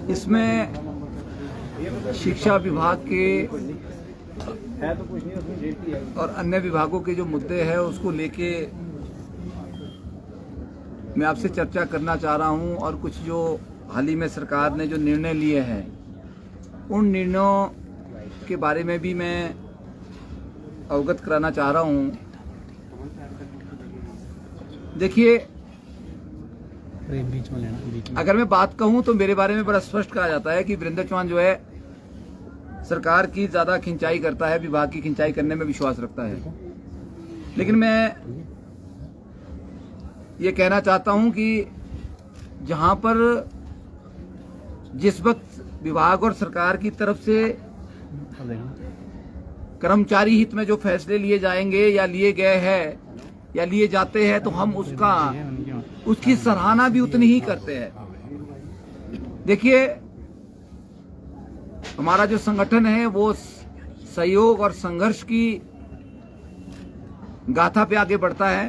इसमें शिक्षा विभाग के और अन्य विभागों के जो मुद्दे हैं उसको लेके मैं आपसे चर्चा करना चाह रहा हूं और कुछ जो हाल ही में सरकार ने जो निर्णय लिए हैं उन निर्णयों के बारे में भी मैं अवगत कराना चाह रहा हूं। देखिए, अगर मैं बात कहूं तो मेरे बारे में बड़ा स्पष्ट कहा जाता है कि वीरेंद्र चौहान जो है सरकार की ज्यादा खिंचाई करता है, विभाग की खिंचाई करने में विश्वास रखता है। लेकिन मैं ये कहना चाहता हूं कि जहां पर जिस वक्त विभाग और सरकार की तरफ से कर्मचारी हित में जो फैसले लिए जाएंगे या लिए गए हैं या लिए जाते हैं तो हम उसकी सराहना भी उतनी ही करते हैं। देखिए, हमारा जो संगठन है वो सहयोग और संघर्ष की गाथा पे आगे बढ़ता है।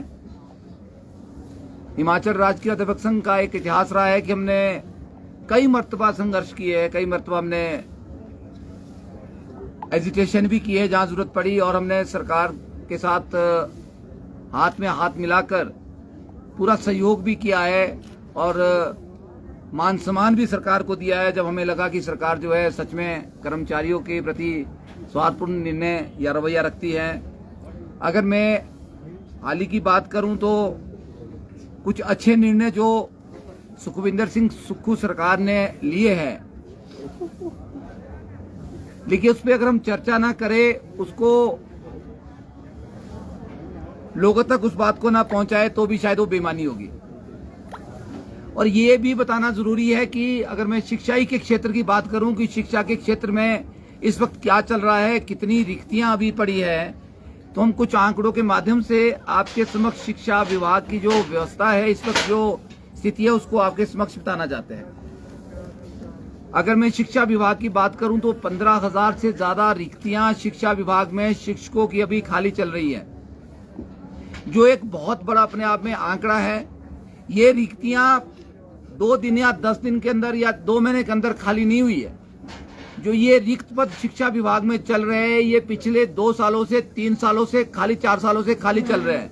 हिमाचल राज्य के अध्यापक संघ का एक इतिहास रहा है कि हमने कई मर्तबा संघर्ष किए हैं, कई मर्तबा हमने एजिटेशन भी की है जहां जरूरत पड़ी, और हमने सरकार के साथ हाथ में हाथ मिलाकर पूरा सहयोग भी किया है और मान सम्मान भी सरकार को दिया है जब हमें लगा कि सरकार जो है सच में कर्मचारियों के प्रति स्वार्थपूर्ण निर्णय या रवैया रखती है। अगर मैं हाल ही की बात करूं तो कुछ अच्छे निर्णय जो सुखविंदर सिंह सुक्खू सरकार ने लिए हैं, लेकिन उस पर अगर हम चर्चा ना करें, उसको लोगों तक उस बात को ना पहुंचाए तो भी शायद वो बेईमानी होगी। और ये भी बताना जरूरी है कि अगर मैं शिक्षा ही के क्षेत्र की बात करूं कि शिक्षा के क्षेत्र में इस वक्त क्या चल रहा है, कितनी रिक्तियां अभी पड़ी है, तो हम कुछ आंकड़ों के माध्यम से आपके समक्ष शिक्षा विभाग की जो व्यवस्था है, इस वक्त जो स्थिति है, उसको आपके समक्ष बताना चाहते हैं। अगर मैं शिक्षा विभाग की बात करूं तो 15,000 से ज्यादा रिक्तियां शिक्षा विभाग में शिक्षकों की अभी खाली चल रही है, जो एक बहुत बड़ा अपने आप में आंकड़ा है। ये रिक्तियां 2 दिन या 10 दिन के अंदर या 2 महीने के अंदर खाली नहीं हुई है। जो ये रिक्त पद शिक्षा विभाग में चल रहे हैं, ये पिछले 2 सालों से 3 सालों से खाली 4 सालों से खाली चल रहे हैं।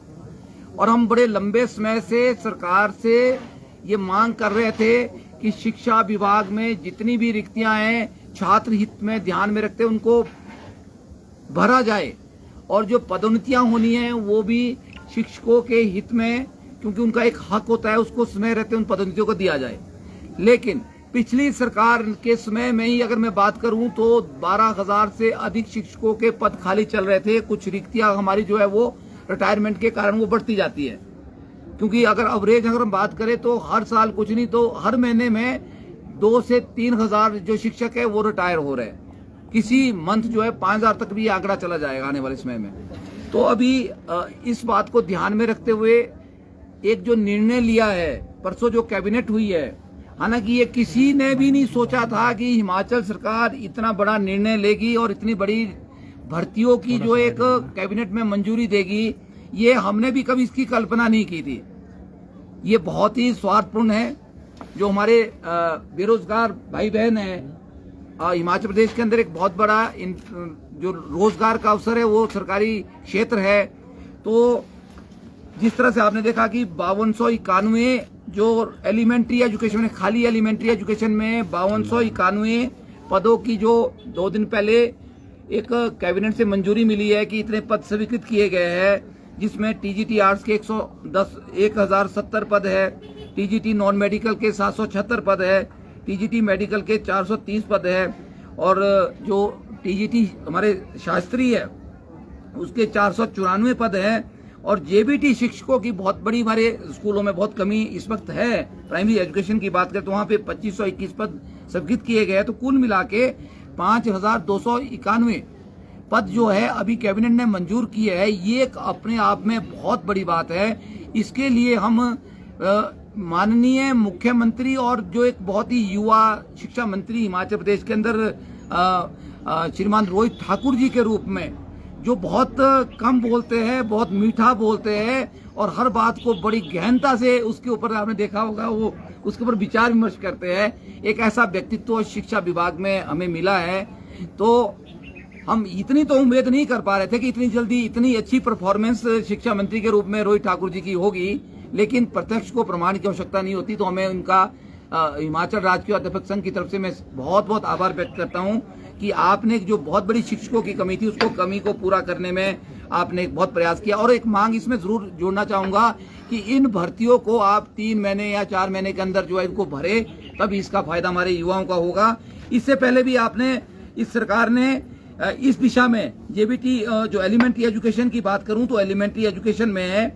और हम बड़े लंबे समय से सरकार से ये मांग कर रहे थे कि शिक्षा विभाग में जितनी भी रिक्तियां हैं छात्र हित में ध्यान में रखते उनको भरा जाए, और जो पदोन्नतियां होनी है वो भी शिक्षकों के हित में, क्योंकि उनका एक हक होता है, उसको समय रहते उन पदोन्नतियों को दिया जाए। लेकिन पिछली सरकार के समय में ही अगर मैं बात करूं तो 12,000 से अधिक शिक्षकों के पद खाली चल रहे थे। कुछ रिक्तियां हमारी जो है वो रिटायरमेंट के कारण वो बढ़ती जाती है, क्योंकि अगर एवरेज अगर हम बात करें तो हर साल कुछ नहीं तो हर महीने में 2 से 3,000 जो शिक्षक है वो रिटायर हो रहे हैं। किसी मंथ जो है 5,000 तक भी आंकड़ा चला जाएगा आने वाले समय में। तो अभी इस बात को ध्यान में रखते हुए एक जो निर्णय लिया है, परसों जो कैबिनेट हुई है, हालांकि ये किसी ने भी नहीं सोचा था कि हिमाचल सरकार इतना बड़ा निर्णय लेगी और इतनी बड़ी भर्तियों की जो एक कैबिनेट में मंजूरी देगी, ये हमने भी कभी इसकी कल्पना नहीं की थी। ये बहुत ही स्वार्थपूर्ण है। जो हमारे बेरोजगार भाई बहन हैं, हिमाचल प्रदेश के अंदर एक बहुत बड़ा जो रोजगार का अवसर है वो सरकारी क्षेत्र है। तो जिस तरह से आपने देखा कि 5291 जो एलिमेंट्री एजुकेशन में, खाली एलिमेंट्री एजुकेशन में 5291 पदों की जो 2 दिन पहले एक कैबिनेट से मंजूरी मिली है कि इतने पद स्वीकृत किए गए हैं, जिसमें टीजीटी आर्ट्स के 1070 पद है, टीजीटी नॉन मेडिकल के 776 पद है, टीजीटी मेडिकल के 430 पद है, और जो टीजीटी हमारे शास्त्री है उसके 494 पद है, और जेबीटी शिक्षकों की बहुत बड़ी हमारे स्कूलों में बहुत कमी इस वक्त है। प्राइमरी एजुकेशन की बात करें तो वहां पे 2521 पद स्वीकृत किए गए, तो कुल मिला के 5,291 पद जो है अभी कैबिनेट ने मंजूर किए है। ये एक अपने आप में बहुत बड़ी बात है। इसके लिए हम माननीय मुख्यमंत्री और जो एक बहुत ही युवा शिक्षा मंत्री हिमाचल प्रदेश के अंदर श्रीमान रोहित ठाकुर जी के रूप में जो बहुत कम बोलते हैं, बहुत मीठा बोलते हैं और हर बात को बड़ी गहनता से उसके ऊपर आपने देखा होगा वो उसके ऊपर विचार विमर्श करते हैं। एक ऐसा व्यक्तित्व शिक्षा विभाग में हमें मिला है। तो हम इतनी तो उम्मीद नहीं कर पा रहे थे कि इतनी जल्दी इतनी अच्छी परफॉर्मेंस शिक्षा मंत्री के रूप में रोहित ठाकुर जी की होगी, लेकिन प्रत्यक्ष को प्रमाण की आवश्यकता नहीं होती। तो हमें उनका हिमाचल राज्य अध्यापक संघ की तरफ से मैं बहुत बहुत आभार व्यक्त करता हूं कि आपने जो बहुत बड़ी शिक्षकों की कमी थी उसको कमी को पूरा करने में आपने एक बहुत प्रयास किया। और एक मांग इसमें जरूर जोड़ना चाहूंगा कि इन भर्तियों को आप 3 महीने या 4 महीने के अंदर जो है इनको भरे, तब इसका फायदा हमारे युवाओं का होगा। इससे पहले भी आपने इस सरकार ने इस दिशा में जेबीटी जो एलिमेंट्री एजुकेशन की बात करूं तो एलिमेंट्री एजुकेशन में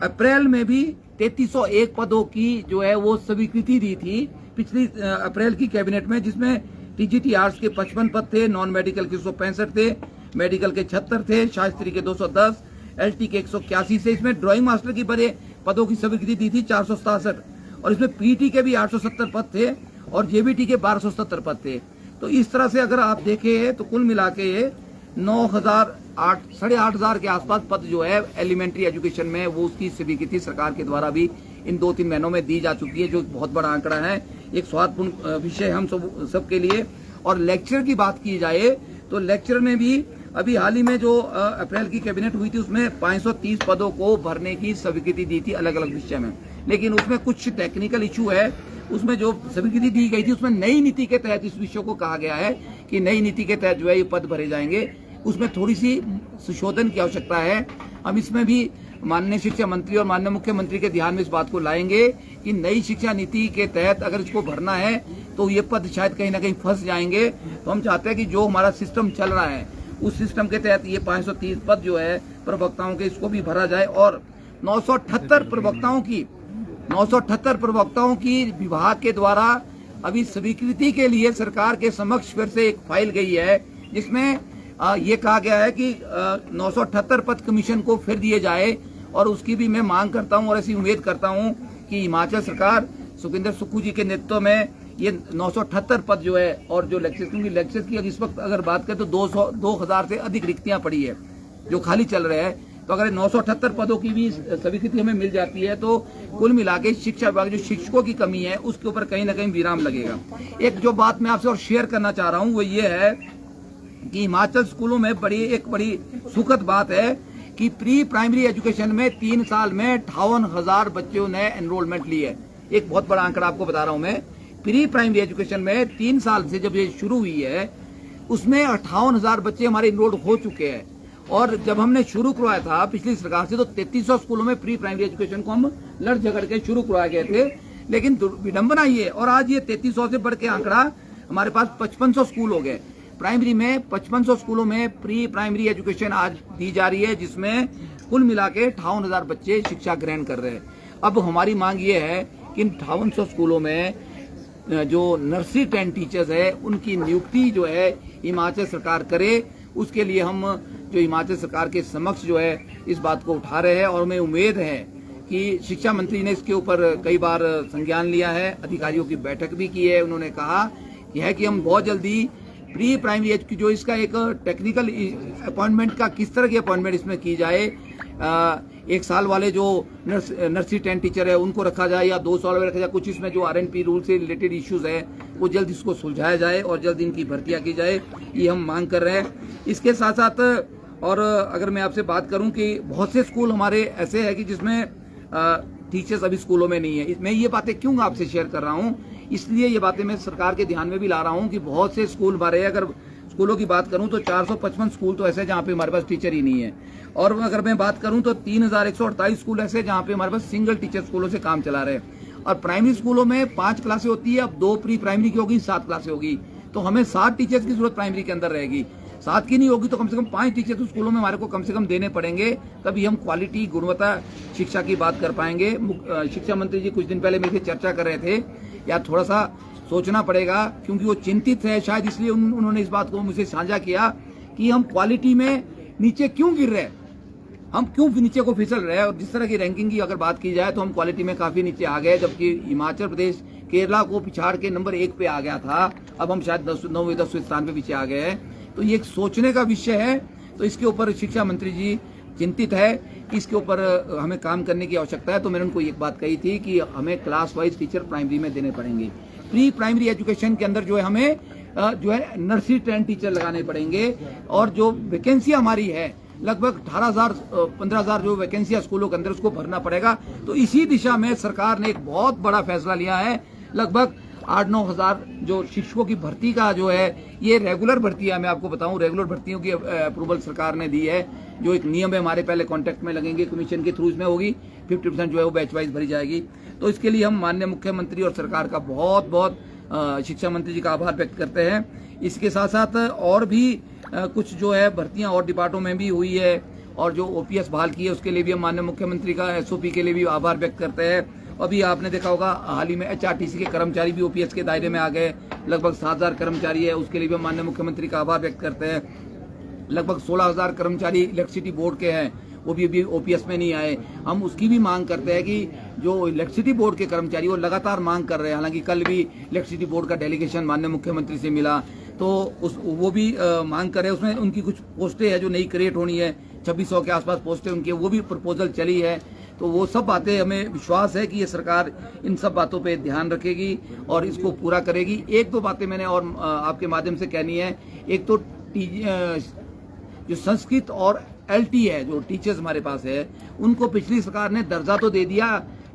अप्रैल में भी 3301 पदों की जो है वो स्वीकृति दी थी पिछली अप्रैल की कैबिनेट में, जिसमें टीजीटी आर्ट्स के 55 पद थे, नॉन मेडिकल के 165 थे, मेडिकल के 76 थे, शास्त्री के 210, एलटी के 181 से। इसमें ड्राइंग मास्टर की बड़े पदों की स्वीकृति दी थी 467 और इसमें पीटी के भी 870 पद थे और जेबीटी के 1270 पद थे। तो इस तरह से अगर आप देखें तो कुल मिला के 9,800 के आसपास पद जो है एलिमेंट्री एजुकेशन में वो उसकी स्वीकृति सरकार के द्वारा भी इन 2-3 महीनों में दी जा चुकी है, जो बहुत बड़ा आंकड़ा है, एक स्वादपूर्ण विषय हम सबके लिए। और लेक्चर की बात की जाए तो लेक्चर में भी अभी हाल ही में जो अप्रैल की कैबिनेट हुई थी उसमें 530 पदों को भरने की स्वीकृति दी थी अलग अलग विषय में, लेकिन उसमें कुछ टेक्निकल इशू है। उसमें जो स्वीकृति दी गई थी उसमें नई नीति के तहत इस विषय को कहा गया है कि नई नीति के तहत जो है ये पद भरे जाएंगे, उसमें थोड़ी सी संशोधन की आवश्यकता है। हम इसमें भी माननीय शिक्षा मंत्री और माननीय मुख्यमंत्री के ध्यान में इस बात को लाएंगे कि नई शिक्षा नीति के तहत अगर इसको भरना है तो ये पद शायद कहीं ना कहीं फंस जाएंगे। तो हम चाहते हैं कि जो हमारा सिस्टम चल रहा है उस सिस्टम के तहत ये 530 पद जो है प्रवक्ताओं के इसको भी भरा जाए। और 978 प्रवक्ताओं की विभाग के द्वारा अभी स्वीकृति के लिए सरकार के समक्ष फिर से एक फाइल गई है, जिसमें ये कहा गया है कि 978 पद कमीशन को फिर दिए जाए। और उसकी भी मैं मांग करता हूं और ऐसी उम्मीद करता हूं कि हिमाचल सरकार सुखविंदर सुक्खू जी के नेतृत्व में ये 978 पद जो है, और जो लेक्चर्स, क्योंकि लेक्चर्स की इस वक्त अगर बात करें तो 2000 से अधिक रिक्तियां पड़ी है जो खाली चल रहे हैं। तो अगर 978 पदों की भी स्वीकृति हमें मिल जाती है तो कुल मिला के शिक्षा विभाग जो शिक्षकों की कमी है उसके ऊपर कहीं ना कहीं विराम लगेगा। एक जो बात मैं आपसे और शेयर करना चाह रहा हूं वो ये है कि हिमाचल स्कूलों में एक बड़ी सुखद बात है कि प्री प्राइमरी एजुकेशन में 3 साल में 58,000 बच्चों ने एनरोलमेंट ली है। एक बहुत बड़ा आंकड़ा आपको बता रहा हूं मैं। प्री प्राइमरी एजुकेशन में 3 साल से जब ये शुरू हुई है उसमें 58,000 बच्चे हमारे इनरोल्ड हो चुके हैं। और जब हमने शुरू करवाया था पिछली सरकार से तो 3300 स्कूलों में प्री प्राइमरी एजुकेशन को हम लड़ झगड़ के शुरू करवाए गए थे, लेकिन विडंबना ये और आज ये 3300 से बढ़ के आंकड़ा हमारे पास 5500 स्कूल हो गए। प्राइमरी में 5500 स्कूलों में प्री प्राइमरी एजुकेशन आज दी जा रही है, जिसमें कुल मिला के 58,000 बच्चे शिक्षा ग्रहण कर रहे हैं। अब हमारी मांग ये है कि इन 5800 स्कूलों में जो नर्सरी 10 टीचर्स है उनकी नियुक्ति जो है हिमाचल सरकार करे। उसके लिए हम जो हिमाचल सरकार के समक्ष जो है इस बात को उठा रहे हैं और हमें उम्मीद है कि शिक्षा मंत्री ने इसके ऊपर कई बार संज्ञान लिया है, अधिकारियों की बैठक भी की है। उन्होंने कहा कि हम बहुत जल्दी प्री प्राइमरी एज की जो इसका एक टेक्निकल अपॉइंटमेंट का किस तरह की अपॉइंटमेंट इसमें की जाए, 1 साल वाले जो नर्सरी 10 टीचर है उनको रखा जाए या 2 साल वाले रखा जाए। कुछ इसमें जो RNP रूल से रिलेटेड इश्यूज है वो जल्द इसको सुलझाया जाए और जल्द इनकी भर्तियां की जाए, ये हम मांग कर रहे हैं। इसके साथ साथ और अगर मैं आपसे बात करूं कि बहुत से स्कूल हमारे ऐसे हैं कि जिसमें टीचर्स अभी स्कूलों में नहीं है। मैं ये बातें क्यों आपसे शेयर कर रहा हूं, इसलिए ये बातें मैं सरकार के ध्यान में भी ला रहा हूं कि बहुत से स्कूल हमारे, अगर स्कूलों की बात करूं तो 455 स्कूल तो ऐसे जहां पे हमारे पास टीचर ही नहीं है। और अगर मैं बात करूं तो 3148 स्कूल ऐसे जहां पे हमारे पास सिंगल टीचर स्कूलों से काम चला रहे हैं। और प्राइमरी स्कूलों में 5 क्लासें होती है, अब 2 प्री प्राइमरी की होगी, 7 क्लासें होगी। तो हमें 7 टीचर्स की जरूरत प्राइमरी के अंदर रहेगी। 7 की नहीं होगी तो कम से कम 5 टीचर तो स्कूलों में हमारे को कम से कम देने पड़ेंगे, तभी हम क्वालिटी गुणवत्ता शिक्षा की बात कर पाएंगे। शिक्षा मंत्री जी कुछ दिन पहले मिलकर चर्चा कर रहे थे, या थोड़ा सा सोचना पड़ेगा क्योंकि वो चिंतित है, शायद इसलिए उन्होंने इस बात को मुझसे साझा किया कि हम क्वालिटी में नीचे क्यों गिर रहे हैं, हम क्यों नीचे को फिसल रहे हैं। और जिस तरह की रैंकिंग की अगर बात की जाए तो हम क्वालिटी में काफी नीचे आ गए, जबकि हिमाचल प्रदेश केरला को पिछाड़ के नंबर 1 पे आ गया था। अब हम शायद 9वें 10वें स्थान पे पीछे आ गए हैं। तो ये एक सोचने का विषय है तो इसके ऊपर शिक्षा मंत्री जी चिंतित है कि इसके ऊपर हमें काम करने की आवश्यकता है। तो मैंने उनको एक बात कही थी कि हमें क्लास वाइज टीचर प्राइमरी में देने पड़ेंगे। प्री प्राइमरी एजुकेशन के अंदर जो है हमें जो है नर्सरी ट्रेंड टीचर लगाने पड़ेंगे, और जो वैकेंसी हमारी है लगभग 18,000 15,000 जो वैकेंसियां स्कूलों के अंदर उसको भरना पड़ेगा। तो इसी दिशा में सरकार ने एक बहुत बड़ा फैसला लिया है। लगभग 8-9 हजार जो शिक्षकों की भर्ती का जो है ये रेगुलर भर्ती है। मैं आपको बताऊं रेगुलर भर्तियों की अप्रूवल सरकार ने दी है। जो एक नियम है हमारे पहले कॉन्ट्रैक्ट में लगेंगे, कमीशन के थ्रू इसमें होगी, 50% जो है वो बैच वाइज भरी जाएगी। तो इसके लिए हम माननीय मुख्यमंत्री और सरकार का बहुत बहुत शिक्षा मंत्री जी का आभार व्यक्त करते हैं। इसके साथ साथ और भी कुछ जो है भर्तियां और डिपार्टमेंटों में भी हुई है, और जो ओपीएस बहाल की है उसके लिए भी हम माननीय मुख्यमंत्री का एसओपी के लिए भी आभार व्यक्त करते हैं। अभी आपने देखा होगा हाल ही में एचआरटीसी के कर्मचारी भी ओपीएस के दायरे में आ गए, लगभग 7,000 कर्मचारी है, उसके लिए भी हम माननीय मुख्यमंत्री का आभार व्यक्त करते हैं। लगभग 16,000 कर्मचारी इलेक्ट्रिसिटी बोर्ड के हैं, वो भी अभी ओपीएस में नहीं आए। हम उसकी भी मांग करते हैं कि जो इलेक्ट्रिसिटी बोर्ड के कर्मचारी वो लगातार मांग कर रहे हैं। हालांकि कल भी इलेक्ट्रिसिटी बोर्ड का डेलीगेशन माननीय मुख्यमंत्री से मिला, तो वो भी मांग कर रहे हैं। उसमें उनकी कुछ पोस्टें हैं जो नई क्रिएट होनी है, 2600 के आसपास पोस्टें उनकी, वो भी प्रपोजल चली है। तो वो सब बातें हमें विश्वास है कि ये सरकार इन सब बातों पे ध्यान रखेगी और इसको पूरा करेगी। एक दो बातें मैंने और आपके माध्यम से कहनी है। एक तो जो संस्कृत और एलटी है, जो टीचर्स हमारे पास है, उनको पिछली सरकार ने दर्जा तो दे दिया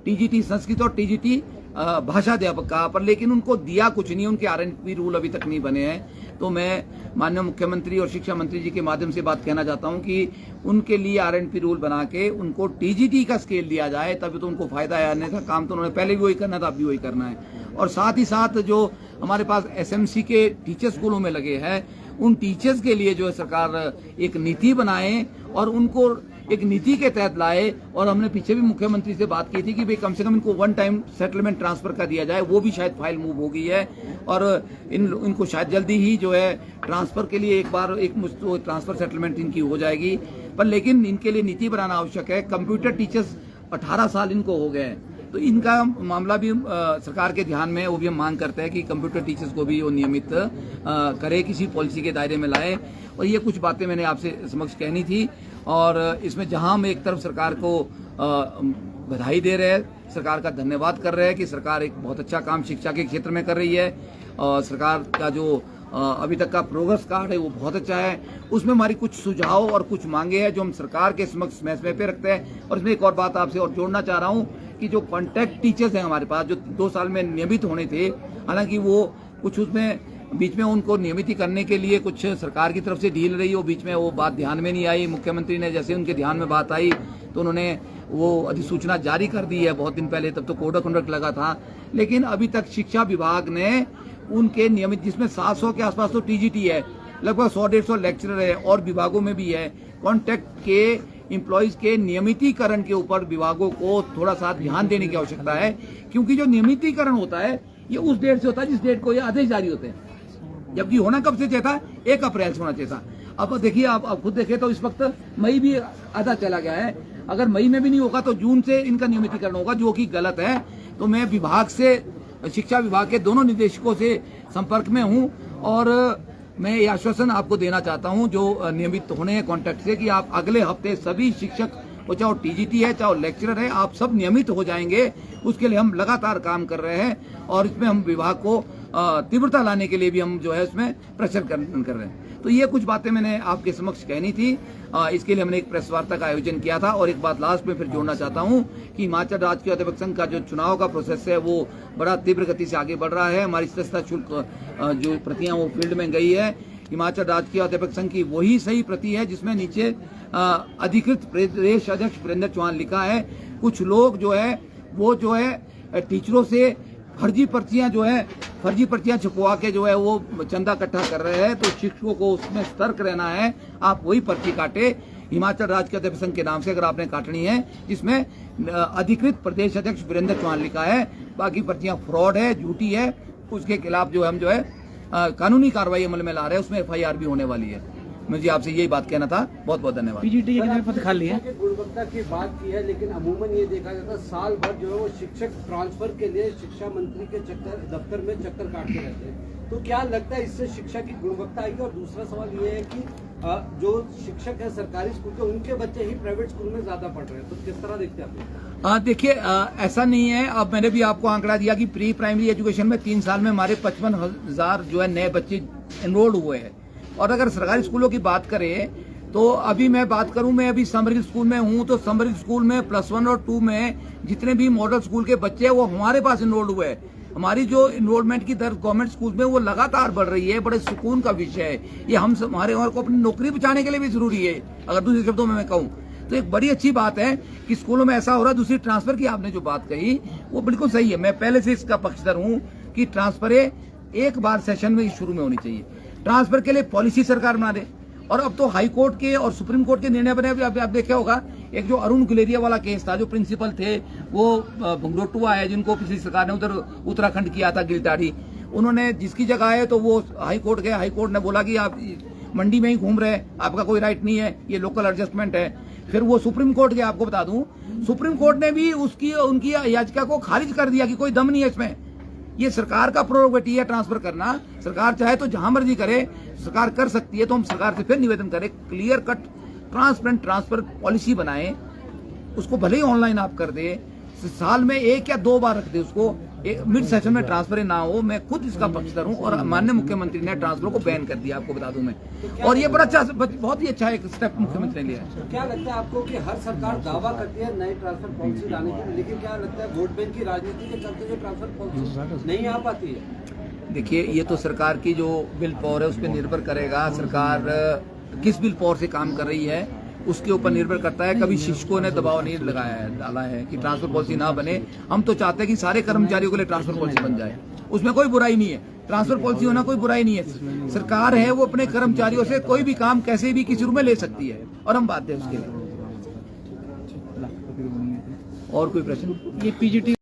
टीजीटी संस्कृत और टीजीटी भाषा अध्यापक का, पर लेकिन उनको दिया कुछ नहीं, उनके आरएनपी रूल अभी तक नहीं बने हैं। तो मैं माननीय मुख्यमंत्री और शिक्षा मंत्री जी के माध्यम से बात कहना चाहता हूं कि उनके लिए आरएनपी रूल बना के उनको टीजीटी का स्केल दिया जाए, तभी तो उनको फायदा है। अन्यथा काम तो उन्होंने पहले भी वही करना था, अब भी वही करना है। और साथ ही साथ जो हमारे पास एसएमसी के टीचर स्कूलों में लगे हैं, उन टीचर्स के लिए जो है सरकार एक नीति बनाए और उनको एक नीति के तहत लाए। और हमने पीछे भी मुख्यमंत्री से बात की थी कि भाई कम से कम इनको वन टाइम सेटलमेंट ट्रांसफर का दिया जाए। वो भी शायद फाइल मूव हो गई है, और इनको शायद जल्दी ही जो है ट्रांसफर के लिए एक बार एक ट्रांसफर सेटलमेंट इनकी हो जाएगी। पर लेकिन इनके लिए नीति बनाना आवश्यक है। कंप्यूटर टीचर्स 18 साल इनको हो गए हैं, तो इनका मामला भी सरकार के ध्यान में, वो भी हम मांग करते हैं कि कंप्यूटर टीचर्स को भी वो नियमित करे, किसी पॉलिसी के दायरे में लाए। और ये कुछ बातें मैंने आपसे समक्ष कहनी थी। और इसमें जहां हम एक तरफ सरकार को बधाई दे रहे हैं, सरकार का धन्यवाद कर रहे हैं कि सरकार एक बहुत अच्छा काम शिक्षा के क्षेत्र में कर रही है, और सरकार का जो अभी तक का प्रोग्रेस कार्ड है वो बहुत अच्छा है। उसमें हमारी कुछ सुझाव और कुछ मांगे हैं जो हम सरकार के समक्ष समय पे रखते हैं। और इसमें एक और बात आपसे और जोड़ना चाह रहा हूं कि जो कॉन्ट्रैक्ट टीचर्स हैं हमारे पास, जो 2 साल में नियमित होने थे, हालांकि वो कुछ उसमें बीच में उनको नियमित करने के लिए कुछ सरकार की तरफ से ढील रही, वो बीच में वो बात ध्यान में नहीं आई। मुख्यमंत्री ने जैसे उनके ध्यान में बात आई तो उन्होंने वो अधिसूचना जारी कर दी है बहुत दिन पहले, तब तो कोड ऑफ कंडक्ट लगा था। लेकिन अभी तक शिक्षा विभाग ने उनके नियमित, जिसमें 700 के आसपास तो टीजीटी है, लगभग 100-150 लेक्चरर है, और विभागों में भी है, कॉन्ट्रैक्ट के एम्प्लॉयज के नियमितीकरण के ऊपर विभागों को थोड़ा सा ध्यान देने की आवश्यकता है। क्योंकि जो नियमितीकरण होता है ये उस डेट से होता है जिस डेट को ये आदेश जारी होते हैं, जबकि होना कब से चाहिए था? 1 अप्रैल से होना चाहिए था। अब देखिए, आप खुद देखें तो इस वक्त मई भी आधा चला गया है। अगर मई में भी नहीं होगा तो जून से इनका नियमितीकरण होगा, जो कि गलत है। तो मैं विभाग से, शिक्षा विभाग के दोनों निदेशकों से संपर्क में हूं, और मैं ये आश्वासन आपको देना चाहता हूं जो नियमित होने हैं कॉन्ट्रैक्ट से, कि आप अगले हफ्ते सभी शिक्षक, वो चाहे टीजीटी है चाहे लेक्चरर है, आप सब नियमित हो जाएंगे। उसके लिए हम लगातार काम कर रहे हैं, और इसमें हम विभाग को तीव्रता लाने के लिए भी हम जो है इसमें प्रेशर कर रहे हैं। तो ये कुछ बातें मैंने आपके समक्ष कहनी थी। इसके लिए हमने एक प्रेस वार्ता का आयोजन किया था। और एक बात लास्ट में फिर जोड़ना चाहता हूं कि हिमाचल राज्य अध्यापक संघ का जो चुनाव का प्रोसेस है वो बड़ा तीव्र गति से आगे बढ़ रहा है। हमारी सदस्यता शुल्क जो प्रतियां वो फील्ड में गई है। हिमाचल राज्य अध्यापक संघ की वही सही प्रति है जिसमें नीचे अधिकृत प्रदेश अध्यक्ष वीरेंद्र चौहान लिखा है। कुछ लोग जो है वो जो है टीचरों से फर्जी पर्चियां छुपवा के जो है वो चंदा इकट्ठा कर रहे हैं। तो शिक्षकों को उसमें सतर्क रहना है, आप वही पर्ची काटे हिमाचल राज्य के अध्यापक संघ के नाम से अगर आपने काटनी है, जिसमें अधिकृत प्रदेश अध्यक्ष वीरेंद्र चौहान लिखा है। बाकी पर्चियां फ्रॉड है, झूठी है, उसके खिलाफ जो हम जो है कानूनी कार्रवाई अमल में ला रहे हैं, उसमें FIR भी होने वाली है। मुझे आपसे यही बात कहना था। बहुत बहुत धन्यवाद। पीजीटी के कितने पद खाली हैं? गुणवत्ता की बात की है, लेकिन अमूमन ये देखा जाता है साल भर जो है वो शिक्षक ट्रांसफर के लिए शिक्षा मंत्री के दफ्तर में चक्कर काटते रहते हैं। तो क्या लगता है इससे शिक्षा की गुणवत्ता आएगी? और दूसरा सवाल ये है कि जो शिक्षक है सरकारी स्कूल के, उनके बच्चे ही प्राइवेट स्कूल में ज्यादा पढ़ रहे हैं, तो किस तरह देखते हैं आप? देखिए, ऐसा नहीं है। अब मैंने भी आपको आंकड़ा दिया कि प्री प्राइमरी एजुकेशन में 3 साल में हमारे 55,000 जो है नए बच्चे एनरोल्ड हुए हैं। और अगर सरकारी स्कूलों की बात करें तो अभी मैं बात करूं, मैं अभी समरिल स्कूल में हूं, तो समरिल स्कूल में +1 और 2 में जितने भी मॉडल स्कूल के बच्चे हैं वो हमारे पास एनरोल्ड हुए हैं। हमारी जो इनरोलमेंट की दर गवर्नमेंट स्कूल में वो लगातार बढ़ रही है। बड़े सुकून का विषय है ये। हमारे और को अपनी नौकरी बचाने के लिए भी जरूरी है, अगर दूसरे शब्दों में मैं कहूँ तो। एक बड़ी अच्छी बात है कि स्कूलों में ऐसा हो रहा है। दूसरी, ट्रांसफर की आपने जो बात कही वो बिल्कुल सही है। मैं पहले से इसका पक्षधर हूँ कि ट्रांसफर एक बार सेशन में शुरू में होनी चाहिए। ट्रांसफर के लिए पॉलिसी सरकार बना दे। और अब तो हाई कोर्ट के और सुप्रीम कोर्ट के निर्णय बने। अभी आप देखा होगा, एक जो अरुण गुलेरिया वाला केस था, जो प्रिंसिपल थे वो भंगरोटुआ है, जिनको पिछली सरकार ने उधर उत्तराखंड किया था, गिलटाड़ी, उन्होंने जिसकी जगह है तो वो हाई कोर्ट गए। हाई कोर्ट ने बोला कि आप मंडी में ही घूम रहे हैं, आपका कोई राइट नहीं है, ये लोकल एडजस्टमेंट है। फिर वो सुप्रीम कोर्ट गए। आपको बता दूं, सुप्रीम कोर्ट ने भी उनकी याचिका को खारिज कर दिया कि कोई दम नहीं है इसमें। ये सरकार का प्रोरोगेटिव है ट्रांसफर करना। सरकार चाहे तो जहां मर्जी करे, सरकार कर सकती है। तो हम सरकार से फिर निवेदन करें, clear cut transparent transfer policy बनाएं। उसको भले ही ऑनलाइन आप कर दे, साल में 1 या 2 बार रख दे उसको, मिड सेशन में ट्रांसफर ना हो। मैं खुद इसका पक्षधर हूं और माननीय मुख्यमंत्री ने ट्रांसफर को बैन कर दिया, आपको बता दूं मैं। और ये बड़ा अच्छा, बहुत ही अच्छा एक स्टेप मुख्यमंत्री ने लिया है। क्या लगता है आपको कि हर सरकार दावा करती है नई ट्रांसफर पॉलिसी लाने की, लेकिन क्या लगता है वोट बैंक की राजनीति के चलते जो ट्रांसफर पॉलिसी नहीं आ पाती है? देखिए, ये तो सरकार की जो विल पावर है उस पर निर्भर करेगा। सरकार किस विल पावर से काम कर रही है उसके ऊपर निर्भर करता है। कभी शिक्षकों ने दबाव नहीं लगाया है, डाला है कि ट्रांसफर पॉलिसी ना बने। हम तो चाहते हैं कि सारे कर्मचारियों के लिए ट्रांसफर पॉलिसी बन जाए, उसमें कोई बुराई नहीं है। ट्रांसफर पॉलिसी होना कोई बुराई नहीं है। सरकार है वो अपने कर्मचारियों से कोई भी काम कैसे भी किसी रूप में ले सकती है और हम बाध्य हैं उसके लिए। और कोई प्रश्न? ये पीजीटी